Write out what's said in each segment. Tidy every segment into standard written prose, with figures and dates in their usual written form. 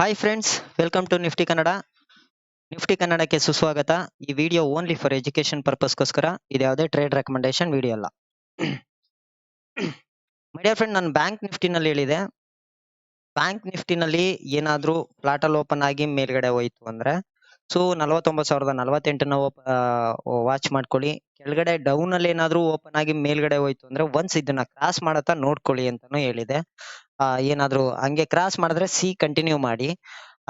Hi friends, welcome to Nifty Kannada. Nifty ಕನ್ನಡಕ್ಕೆ ಸುಸ್ವಾಗತ. ಈ ವಿಡಿಯೋ ಓನ್ಲಿ ಫಾರ್ ಎಜುಕೇಶನ್ ಪರ್ಪಸ್ಗೋಸ್ಕರ, ಇದು ಯಾವುದೇ ಟ್ರೇಡ್ ರೆಕಮೆಂಡೇಶನ್ ವಿಡಿಯೋ ಅಲ್ಲ. ಮೈ ಡಿಯರ್ ಫ್ರೆಂಡ್, ನಾನು ಬ್ಯಾಂಕ್ ನಿಫ್ಟಿನಲ್ಲಿ ಹೇಳಿದೆ, ಬ್ಯಾಂಕ್ ನಿಫ್ಟಿನಲ್ಲಿ ಏನಾದ್ರೂ ಫ್ಲಾಟಲ್ಲಿ ಓಪನ್ ಆಗಿ ಮೇಲ್ಗಡೆ ಹೋಯ್ತು ಅಂದ್ರೆ, ಸೊ 49,048ನ ವಾಚ್ ಮಾಡ್ಕೊಳ್ಳಿ. ಕೆಳಗಡೆ ಡೌನ್ ಅಲ್ಲಿ ಏನಾದ್ರೂ ಓಪನ್ ಆಗಿ ಮೇಲ್ಗಡೆ ಹೋಯ್ತು ಅಂದ್ರೆ ಒನ್ಸ್ ಇದನ್ನ ಕ್ರಾಸ್ ಮಾಡತ್ತಾ ನೋಡ್ಕೊಳ್ಳಿ ಅಂತಾನು ಹೇಳಿದೆ. ಏನಾದ್ರೂ ಹಂಗೆ ಕ್ರಾಸ್ ಮಾಡಿದ್ರೆ ಕಂಟಿನ್ಯೂ ಮಾಡಿ,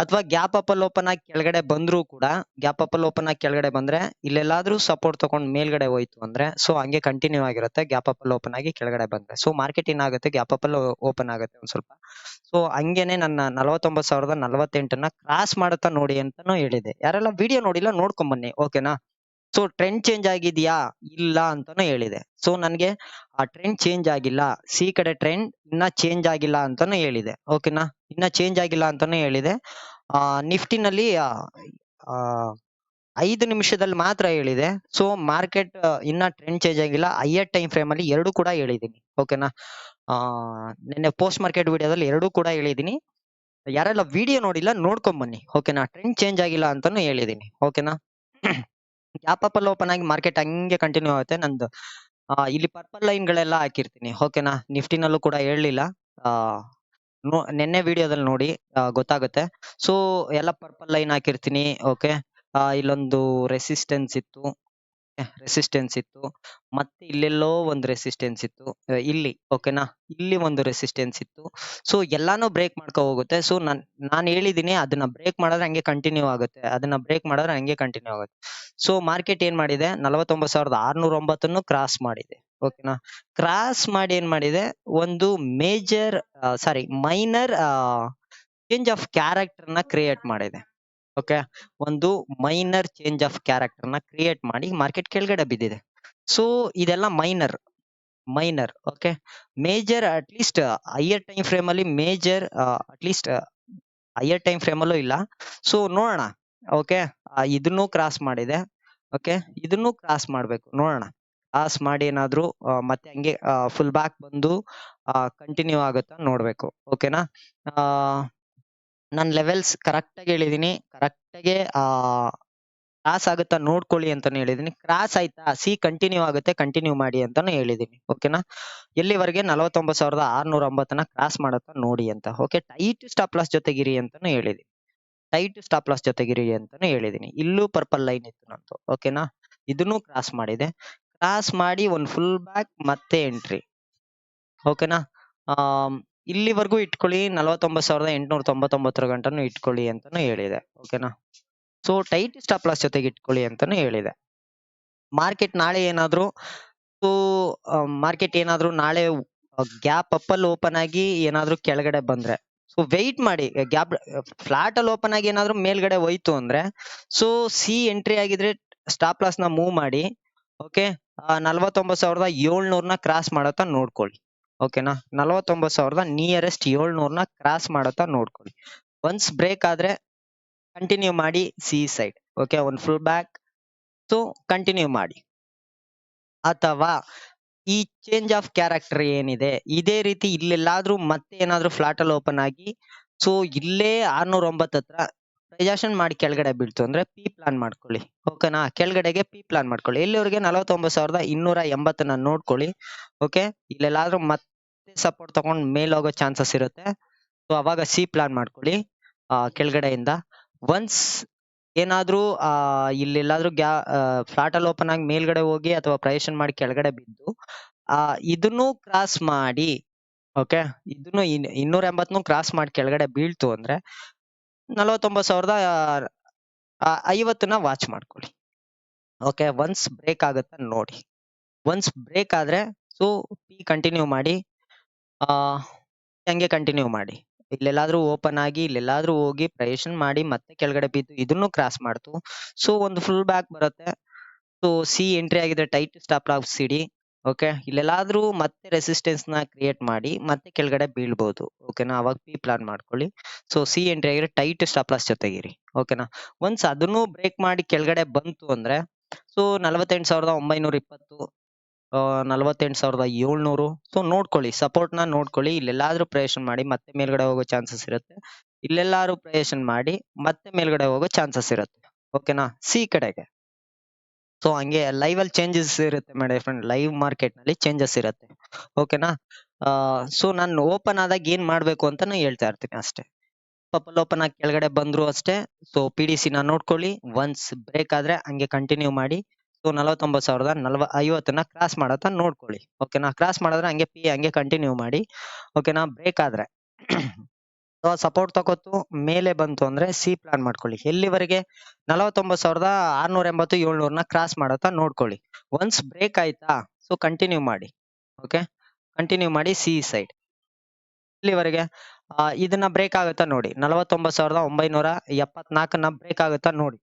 ಅಥವಾ ಗ್ಯಾಪ್ ಅಪ್ ಅಲ್ಲಿ ಓಪನ್ ಆಗಿ ಕೆಳಗಡೆ ಬಂದ್ರು ಕೂಡ, ಗ್ಯಾಪ್ ಅಪ್ ಅಲ್ಲಿ ಓಪನ್ ಆಗಿ ಕೆಳಗಡೆ ಬಂದ್ರೆ ಇಲ್ಲೆಲ್ಲಾದ್ರೂ ಸಪೋರ್ಟ್ ತಗೊಂಡ್ ಮೇಲ್ಗಡೆ ಹೋಯ್ತು ಅಂದ್ರೆ ಸೊ ಹಂಗೆ ಕಂಟಿನ್ಯೂ ಆಗಿರುತ್ತೆ. ಗ್ಯಾಪ್ ಅಪ್ ಅಲ್ಲಿ ಓಪನ್ ಆಗಿ ಕೆಳಗಡೆ ಬಂದ್ರೆ ಸೊ ಮಾರ್ಕೆಟ್ ಏನಾಗುತ್ತೆ, ಗ್ಯಾಪ್ ಅಪ್ ಅಲ್ಲಿ ಓಪನ್ ಆಗುತ್ತೆ ಒಂದ್ ಸ್ವಲ್ಪ. ಸೊ ಹಂಗೇನೆ ನನ್ನ 49,048ನ ಕ್ರಾಸ್ ಮಾಡುತ್ತಾ ನೋಡಿ ಅಂತಾನು ಹೇಳಿದೆ. ಯಾರೆಲ್ಲ ವಿಡಿಯೋ ನೋಡಿಲ್ಲ ನೋಡ್ಕೊಂಡ್ ಬನ್ನಿ, ಓಕೆನಾ. ಸೊ ಟ್ರೆಂಡ್ ಚೇಂಜ್ ಆಗಿದ್ಯಾ ಇಲ್ಲ ಅಂತಾನು ಹೇಳಿದೆ. ಸೊ ನನ್ಗೆ ಆ ಟ್ರೆಂಡ್ ಚೇಂಜ್ ಆಗಿಲ್ಲ, ಕಡೆ ಟ್ರೆಂಡ್ ಇನ್ನ ಚೇಂಜ್ ಆಗಿಲ್ಲ ಅಂತಾನು ಹೇಳಿದೆ, ಓಕೆನಾ. ಇನ್ನ ಚೇಂಜ್ ಆಗಿಲ್ಲ ಅಂತಾನು ಹೇಳಿದೆ. ನಿಫ್ಟಿನಲ್ಲಿ 5 ನಿಮಿಷದಲ್ಲಿ ಮಾತ್ರ ಹೇಳಿದೆ. ಸೊ ಮಾರ್ಕೆಟ್ ಇನ್ನ ಟ್ರೆಂಡ್ ಚೇಂಜ್ ಆಗಿಲ್ಲ. ಹೈಯರ್ ಟೈಮ್ ಫ್ರೇಮ್ ಅಲ್ಲಿ ಎರಡು ಕೂಡ ಹೇಳಿದೀನಿ, ಓಕೆನಾ. ನಿನ್ನೆ ಪೋಸ್ಟ್ ಮಾರ್ಕೆಟ್ ವಿಡಿಯೋದಲ್ಲಿ ಎರಡೂ ಕೂಡ ಹೇಳಿದೀನಿ. ಯಾರೆಲ್ಲ ವಿಡಿಯೋ ನೋಡಿಲ್ಲ ನೋಡ್ಕೊಂಡ್ ಬನ್ನಿ, ಓಕೆನಾ. ಟ್ರೆಂಡ್ ಚೇಂಜ್ ಆಗಿಲ್ಲ ಅಂತಾನು ಹೇಳಿದೀನಿ, ಓಕೆನಾ. ಗ್ಯಾಪ್ ಅಪ್ ಅಲ್ಲಿ ಓಪನ್ ಆಗಿ ಮಾರ್ಕೆಟ್ ಹಂಗೆ ಕಂಟಿನ್ಯೂ ಆಗುತ್ತೆ. ನಂದು ಇಲ್ಲಿ ಪರ್ಪಲ್ ಲೈನ್ ಗಳೆಲ್ಲ ಹಾಕಿರ್ತೀನಿ, ಓಕೆನಾ. ನಿಫ್ಟಿನಲ್ಲೂ ಕೂಡ ಹೇಳಲಿಲ್ಲ, ನೆನ್ನೆ ವಿಡಿಯೋದಲ್ಲಿ ನೋಡಿ ಗೊತ್ತಾಗುತ್ತೆ. ಸೊ ಎಲ್ಲ ಪರ್ಪಲ್ ಲೈನ್ ಹಾಕಿರ್ತೀನಿ, ಓಕೆ. ಇಲ್ಲೊಂದು ರೆಸಿಸ್ಟೆನ್ಸ್ ಇತ್ತು, ಮತ್ತೆ ಇಲ್ಲೆಲ್ಲೋ ಒಂದು ರೆಸಿಸ್ಟೆನ್ಸ್ ಇತ್ತು, ಇಲ್ಲಿ, ಓಕೆನಾ. ಇಲ್ಲಿ ಒಂದು ರೆಸಿಸ್ಟೆನ್ಸ್ ಇತ್ತು. ಸೊ ಎಲ್ಲಾನು ಬ್ರೇಕ್ ಮಾಡ್ಕೊ ಹೋಗುತ್ತೆ. ಸೊ ನಾನು ಹೇಳಿದೀನಿ, ಅದನ್ನ ಬ್ರೇಕ್ ಮಾಡಿದ್ರೆ ಹಂಗೆ ಕಂಟಿನ್ಯೂ ಆಗುತ್ತೆ, ಅದನ್ನ ಬ್ರೇಕ್ ಮಾಡಿದ್ರೆ ಹಂಗೆ ಕಂಟಿನ್ಯೂ ಆಗುತ್ತೆ. ಸೊ ಮಾರ್ಕೆಟ್ ಏನ್ ಮಾಡಿದೆ, 49,609 ಕ್ರಾಸ್ ಮಾಡಿದೆ, ಓಕೆನಾ. ಕ್ರಾಸ್ ಮಾಡಿ ಏನ್ ಮಾಡಿದೆ, ಒಂದು ಮೈನರ್ ಚೇಂಜ್ ಆಫ್ ಕ್ಯಾರೆಕ್ಟರ್ ನ ಕ್ರಿಯೇಟ್ ಮಾಡಿದೆ, ಓಕೆ. ಒಂದು ಮೈನರ್ ಚೇಂಜ್ ಆಫ್ ಕ್ಯಾರೆಕ್ಟರ್ ನ ಕ್ರಿಯೇಟ್ ಮಾಡಿ ಮಾರ್ಕೆಟ್ ಕೆಳಗಡೆ ಬಿದ್ದಿದೆ. ಸೊ ಇದೆಲ್ಲ minor, okay. Major at least higher time frame ಅಲ್ಲಿ ಹೈಯರ್ ಟೈಮ್ ಫ್ರೇಮ್ ಅಲ್ಲೂ ಇಲ್ಲ. ಸೊ ನೋಡೋಣ, ಓಕೆ. ಇದನ್ನು ಕ್ರಾಸ್ ಮಾಡಿದೆ, ಓಕೆ. ಇದನ್ನು ಕ್ರಾಸ್ ಮಾಡ್ಬೇಕು, ನೋಡೋಣ. ಕ್ರಾಸ್ ಮಾಡಿ ಏನಾದ್ರು ಮತ್ತೆ ಹಂಗೆ ಫುಲ್ ಬ್ಯಾಕ್ ಬಂದು ಕಂಟಿನ್ಯೂ ಆಗುತ್ತಾ ನೋಡ್ಬೇಕು, ಓಕೆನಾ. ನಾನು ಲೆವೆಲ್ಸ್ ಕರೆಕ್ಟ್ ಆಗಿ ಹೇಳಿದೀನಿ, ಕರೆಕ್ಟ್ ಆಗಿ ಕ್ರಾಸ್ ಆಗುತ್ತಾ ನೋಡ್ಕೊಳ್ಳಿ ಅಂತಾನು ಹೇಳಿದೀನಿ. ಕ್ರಾಸ್ ಆಯ್ತಾ, ಕಂಟಿನ್ಯೂ ಆಗುತ್ತೆ, ಕಂಟಿನ್ಯೂ ಮಾಡಿ ಅಂತಾನು ಹೇಳಿದೀನಿ, ಓಕೆನಾ. ಎಲ್ಲಿವರೆಗೆ 49,609ನ ಕ್ರಾಸ್ ಮಾಡುತ್ತಾ ನೋಡಿ ಅಂತ, ಓಕೆ. ಟೈಟ್ ಸ್ಟಾಪ್ ಲಾಸ್ ಜೊತೆಗಿರಿ ಅಂತಾನು ಹೇಳಿದೀನಿ, ಇಲ್ಲೂ ಪರ್ಪಲ್ ಲೈನ್ ಇತ್ತು ನಂದು, ಓಕೆನಾ. ಇದನ್ನು ಕ್ರಾಸ್ ಮಾಡಿದೆ, ಕ್ರಾಸ್ ಮಾಡಿ ಒಂದು ಫುಲ್ ಬ್ಯಾಕ್ ಮತ್ತೆ ಎಂಟ್ರಿ, ಓಕೆನಾ. ಇಲ್ಲಿವರೆಗೂ ಇಟ್ಕೊಳ್ಳಿ, 49,899 ಗಂಟನು ಇಟ್ಕೊಳ್ಳಿ ಅಂತಾನು ಹೇಳಿದೆ, ಓಕೆನಾ. ಸೊ ಟೈಟ್ ಸ್ಟಾಪ್ ಲಾಸ್ ಜೊತೆಗೆ ಇಟ್ಕೊಳ್ಳಿ ಅಂತಾನು ಹೇಳಿದೆ. ಮಾರ್ಕೆಟ್ ನಾಳೆ ಏನಾದ್ರೂ ನಾಳೆ ಗ್ಯಾಪ್ ಅಪ್ ಅಲ್ಲಿ ಓಪನ್ ಆಗಿ ಏನಾದ್ರೂ ಕೆಳಗಡೆ ಬಂದ್ರೆ, ಸೊ ವೆಯ್ಟ್ ಮಾಡಿ. ಗ್ಯಾಪ್ ಫ್ಲಾಟ್ ಅಲ್ಲಿ ಓಪನ್ ಆಗಿ ಏನಾದ್ರೂ ಮೇಲ್ಗಡೆ ಹೋಯ್ತು ಅಂದ್ರೆ, ಸೊ ಎಂಟ್ರಿ ಆಗಿದ್ರೆ ಸ್ಟಾಪ್ ಲಾಸ್ ನ ಮೂವ್ ಮಾಡಿ, ಓಕೆ. 49,700ನ ಕ್ರಾಸ್ ಮಾಡತ್ತಾ ನೋಡ್ಕೊಳ್ಳಿ, ಓಕೆನಾ. 49,000 ನಿಯರೆಸ್ಟ್ 700ನ ಕ್ರಾಸ್ ಮಾಡತ್ತಾ ನೋಡ್ಕೊಳ್ಳಿ. ಒನ್ಸ್ ಬ್ರೇಕ್ ಆದ್ರೆ ಕಂಟಿನ್ಯೂ ಮಾಡಿ ಸೈಡ್, ಓಕೆ. ಒಂದು ಫುಲ್ ಬ್ಯಾಕ್, ಸೊ ಕಂಟಿನ್ಯೂ ಮಾಡಿ. ಅಥವಾ ಈ ಚೇಂಜ್ ಆಫ್ ಕ್ಯಾರೆಕ್ಟರ್ ಏನಿದೆ, ಇದೇ ರೀತಿ ಇಲ್ಲೆಲ್ಲಾದ್ರೂ ಮತ್ತೆ ಏನಾದ್ರೂ ಫ್ಲಾಟ್ ಅಲ್ಲಿ ಓಪನ್ ಆಗಿ, ಸೊ ಇಲ್ಲೇ 609 ಹತ್ರ ಪ್ರೈಜೇಷನ್ ಮಾಡಿ ಕೆಳಗಡೆ ಬೀಳ್ತು ಅಂದ್ರೆ ಪಿ ಪ್ಲಾನ್ ಮಾಡ್ಕೊಳ್ಳಿ, ಓಕೆನಾ. ಕೆಳಗಡೆಗೆ ಪಿ ಪ್ಲಾನ್ ಮಾಡ್ಕೊಳ್ಳಿ. ಎಲ್ಲಿವರೆಗೆ 49,280ನ ನೋಡ್ಕೊಳ್ಳಿ, ಓಕೆ. ಇಲ್ಲೆಲ್ಲಾದ್ರೂ ಮತ್ತೆ ಸಪೋರ್ಟ್ ತಗೊಂಡ್ ಮೇಲ್ ಹೋಗೋ ಚಾನ್ಸಸ್ ಇರುತ್ತೆ. ಸೊ ಅವಾಗ ಪ್ಲಾನ್ ಮಾಡ್ಕೊಳ್ಳಿ ಕೆಳಗಡೆಯಿಂದ. ಒನ್ಸ್ ಏನಾದ್ರೂ ಇಲ್ಲೆಲ್ಲಾದ್ರೂ ಫ್ಲಾಟ್ ಅಲ್ಲಿ ಓಪನ್ ಆಗಿ ಮೇಲ್ಗಡೆ ಹೋಗಿ ಅಥವಾ ಪ್ರೈಜೇಷನ್ ಮಾಡಿ ಕೆಳಗಡೆ ಬಿದ್ದು ಇದನ್ನು ಕ್ರಾಸ್ ಮಾಡಿ, ಓಕೆ. ಇದನ್ನು 280 ಕ್ರಾಸ್ ಮಾಡಿ ಕೆಳಗಡೆ ಬೀಳ್ತು ಅಂದ್ರೆ 49,050ನ ವಾಚ್ ಮಾಡ್ಕೊಳ್ಳಿ, ಓಕೆ. ಒನ್ಸ್ ಬ್ರೇಕ್ ಆಗುತ್ತಾ ನೋಡಿ. ಒನ್ಸ್ ಬ್ರೇಕ್ ಆದ್ರೆ ಸೊ ಕಂಟಿನ್ಯೂ ಮಾಡಿ, ಹಂಗೆ ಕಂಟಿನ್ಯೂ ಮಾಡಿ. ಇಲ್ಲೆಲ್ಲಾದ್ರೂ ಓಪನ್ ಆಗಿ ಇಲ್ಲೆಲ್ಲಾದ್ರೂ ಹೋಗಿ ಪ್ರೈಜೇಷನ್ ಮಾಡಿ ಮತ್ತೆ ಕೆಳಗಡೆ ಬಿದ್ದು ಇದನ್ನು ಕ್ರಾಸ್ ಮಾಡ್ತು, ಸೊ ಒಂದು ಫುಲ್ ಬ್ಯಾಕ್ ಬರುತ್ತೆ. ಸೊ ಎಂಟ್ರಿ ಆಗಿದೆ, ಟೈಟ್ ಸ್ಟಾಪ್ ಲಾಸ್ ಇಡಿ, ಓಕೆ. ಇಲ್ಲೆಲ್ಲಾದ್ರೂ ಮತ್ತೆ ರೆಸಿಸ್ಟೆನ್ಸ್ ನ ಕ್ರಿಯೇಟ್ ಮಾಡಿ ಮತ್ತೆ ಕೆಳಗಡೆ ಬೀಳ್ಬಹುದು, ಓಕೆನಾ. ಅವಾಗ ಪಿ ಪ್ಲಾನ್ ಮಾಡ್ಕೊಳ್ಳಿ. ಸೊ ಎಂಟ್ರಿ ಆಗಿದೆ, ಟೈಟ್ ಸ್ಟಾಪ್ ಲಾಸ್ ಜೊತೆಗಿರಿ, ಓಕೆನಾ. ಒನ್ಸ್ ಅದನ್ನು ಬ್ರೇಕ್ ಮಾಡಿ ಕೆಳಗಡೆ ಬಂತು ಅಂದ್ರೆ ಸೊ 48,920, 48,700, ಸೊ ನೋಡ್ಕೊಳ್ಳಿ, ಸಪೋರ್ಟ್ ನ ನೋಡ್ಕೊಳ್ಳಿ. ಇಲ್ಲೆಲ್ಲಾದ್ರೂ ಪ್ರೈಜೇಷನ್ ಮಾಡಿ ಮತ್ತೆ ಮೇಲ್ಗಡೆ ಹೋಗೋ ಚಾನ್ಸಸ್ ಇರುತ್ತೆ. ಇಲ್ಲೆಲ್ಲಾರು ಪ್ರಯೇಷನ್ ಮಾಡಿ ಮತ್ತೆ ಮೇಲ್ಗಡೆ ಹೋಗೋ ಚಾನ್ಸಸ್ ಇರುತ್ತೆ. ಓಕೆನಾ? ಸಿ ಕಡೆಗೆ. ಸೊ ಹಂಗೆ ಲೈವ್ ಅಲ್ಲಿ ಚೇಂಜಸ್ ಇರುತ್ತೆ ಮೈ ಡಿಯರ್ ಫ್ರೆಂಡ್. ಲೈವ್ ಮಾರ್ಕೆಟ್ ನಲ್ಲಿ ಚೇಂಜಸ್ ಇರುತ್ತೆ. ಓಕೆನಾ? ಸೊ ನಾನು ಓಪನ್ ಆದಾಗ ಏನ್ ಮಾಡ್ಬೇಕು ಅಂತ ನಾನು ಹೇಳ್ತಾ ಇರ್ತೀನಿ ಅಷ್ಟೇ. ಪಪ್ಪಲ್ ಓಪನ್ ಆಗಿ ಕೆಳಗಡೆ ಬಂದ್ರು ಅಷ್ಟೇ. ಸೊ PDC ನ ನೋಡ್ಕೊಳ್ಳಿ. ಒನ್ಸ್ ಬ್ರೇಕ್ ಆದ್ರೆ ಹಂಗೆ ಕಂಟಿನ್ಯೂ ಮಾಡಿ. ಸೊ 49,050ನ ಕ್ರಾಸ್ ಮಾಡತ್ತ ನೋಡ್ಕೊಳ್ಳಿ. ಓಕೆನಾ? ಕ್ರಾಸ್ ಮಾಡಿದ್ರೆ ಹಂಗೆ ಪಿ ಹಂಗೆ ಕಂಟಿನ್ಯೂ ಮಾಡಿ. ಓಕೆನಾ? ಬ್ರೇಕ್ ಆದ್ರೆ ಸಪೋರ್ಟ್ ತಗೋತು ಮೇಲೆ ಬಂತು ಅಂದ್ರೆ ಸಿ ಪ್ಲಾನ್ ಮಾಡ್ಕೊಳ್ಳಿ. ಎಲ್ಲಿವರೆಗೆ 49,680 700ನ ಕ್ರಾಸ್ ಮಾಡತ್ತ ನೋಡ್ಕೊಳ್ಳಿ. ಒನ್ಸ್ ಬ್ರೇಕ್ ಆಯ್ತಾ ಸೊ ಕಂಟಿನ್ಯೂ ಮಾಡಿ. ಓಕೆ, ಕಂಟಿನ್ಯೂ ಮಾಡಿ ಸಿ ಸೈಡ್. ಇಲ್ಲಿವರೆಗೆ ಇದನ್ನ ಬ್ರೇಕ್ ಆಗುತ್ತಾ ನೋಡಿ. 49,974ನ ಬ್ರೇಕ್ ಆಗುತ್ತಾ ನೋಡಿ.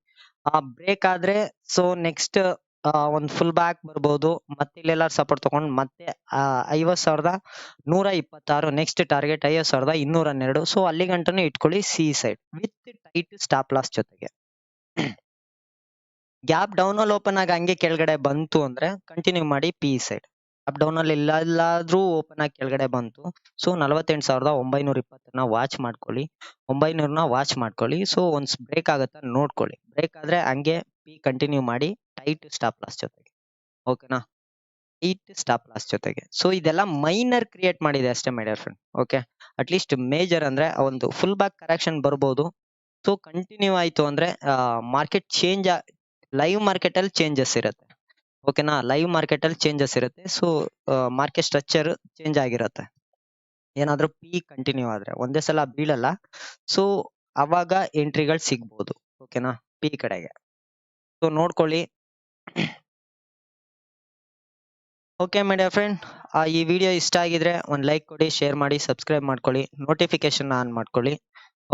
ಬ್ರೇಕ್ ಆದ್ರೆ ಸೊ ನೆಕ್ಸ್ಟ್ ಒಂದ್ ಫುಲ್ ಬ್ಯಾಕ್ ಬರ್ಬೋದು. ಮತ್ತೆ ಇಲ್ಲೆಲ್ಲ ಸಪೋರ್ಟ್ ತಗೊಂಡು ಮತ್ತೆ 50,126 ನೆಕ್ಸ್ಟ್ ಟಾರ್ಗೆಟ್ 50,212. ಸೊ ಅಲ್ಲಿ ಗಂಟನೂ ಇಟ್ಕೊಳ್ಳಿ C side with tight stop loss ಜೊತೆಗೆ. ಗ್ಯಾಪ್ ಡೌನ್ ಅಲ್ಲಿ ಓಪನ್ ಆಗಿ ಹಂಗೆ ಕೆಳಗಡೆ ಬಂತು ಅಂದ್ರೆ ಕಂಟಿನ್ಯೂ ಮಾಡಿ ಪಿ ಸೈಡ್. ಗ್ಯಾಪ್ ಡೌನ್ ಅಲ್ಲಿ ಎಲ್ಲಾದ್ರೂ ಓಪನ್ ಆಗಿ ಕೆಳಗಡೆ ಬಂತು. ಸೊ 48,920ನ ವಾಚ್ ಮಾಡ್ಕೊಳ್ಳಿ. 900ನ ವಾಚ್ ಮಾಡ್ಕೊಳ್ಳಿ. ಸೊ ಒನ್ಸ್ ಬ್ರೇಕ್ ಆಗುತ್ತಾ ನೋಡ್ಕೊಳ್ಳಿ. ಬ್ರೇಕ್ ಆದ್ರೆ ಹಂಗೆ ಪಿ ಕಂಟಿನ್ಯೂ ಮಾಡಿ ಟೈಟ್ ಸ್ಟಾಪ್ ಲಾಸ್ ಜೊತೆಗೆ. ಓಕೆನಾ? ಟೈಟ್ ಸ್ಟಾಪ್ ಲಾಸ್ ಜೊತೆಗೆ. ಸೊ ಇದೆಲ್ಲ ಮೈನರ್ ಕ್ರಿಯೇಟ್ ಮಾಡಿದೆ ಅಷ್ಟೇ ಮೈ dear friend. Okay, at least major ಅಂದ್ರೆ ಒಂದು ಫುಲ್ ಬ್ಯಾಕ್ ಕರೆಕ್ಷನ್ ಬರ್ಬೋದು. ಸೊ ಕಂಟಿನ್ಯೂ ಆಯ್ತು ಅಂದ್ರೆ ಮಾರ್ಕೆಟ್ ಚೇಂಜ್ ಲೈವ್ ಮಾರ್ಕೆಟ್ ಅಲ್ಲಿ ಚೇಂಜಸ್ ಇರುತ್ತೆ. ಓಕೆನಾ? ಲೈವ್ ಮಾರ್ಕೆಟ್ ಅಲ್ಲಿ ಚೇಂಜಸ್ ಇರುತ್ತೆ. ಸೊ ಮಾರ್ಕೆಟ್ ಸ್ಟ್ರಕ್ಚರ್ ಚೇಂಜ್ ಆಗಿರುತ್ತೆ. ಏನಾದ್ರೂ ಪಿ ಕಂಟಿನ್ಯೂ ಆದ್ರೆ ಒಂದೇ ಸಲ ಬೀಳಲ್ಲ. ಸೊ ಅವಾಗ ಎಂಟ್ರಿಗಳು ಸಿಗ್ಬೋದು. ಓಕೆನಾ? ಪಿ ಕಡೆಗೆ. ಸೊ ನೋಡ್ಕೊಳ್ಳಿ. ಓಕೆ ಮೈ ಡಿಯರ್ ಫ್ರೆಂಡ್, ಈ ವಿಡಿಯೋ ಇಷ್ಟ ಆಗಿದ್ರೆ ಒಂದು ಲೈಕ್ ಕೊಡಿ, ಶೇರ್ ಮಾಡಿ, ಸಬ್ಸ್ಕ್ರೈಬ್ ಮಾಡ್ಕೊಳ್ಳಿ, ನೋಟಿಫಿಕೇಶನ್ ಆನ್ ಮಾಡ್ಕೊಳ್ಳಿ.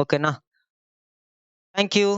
ಓಕೆನಾ? Thank you.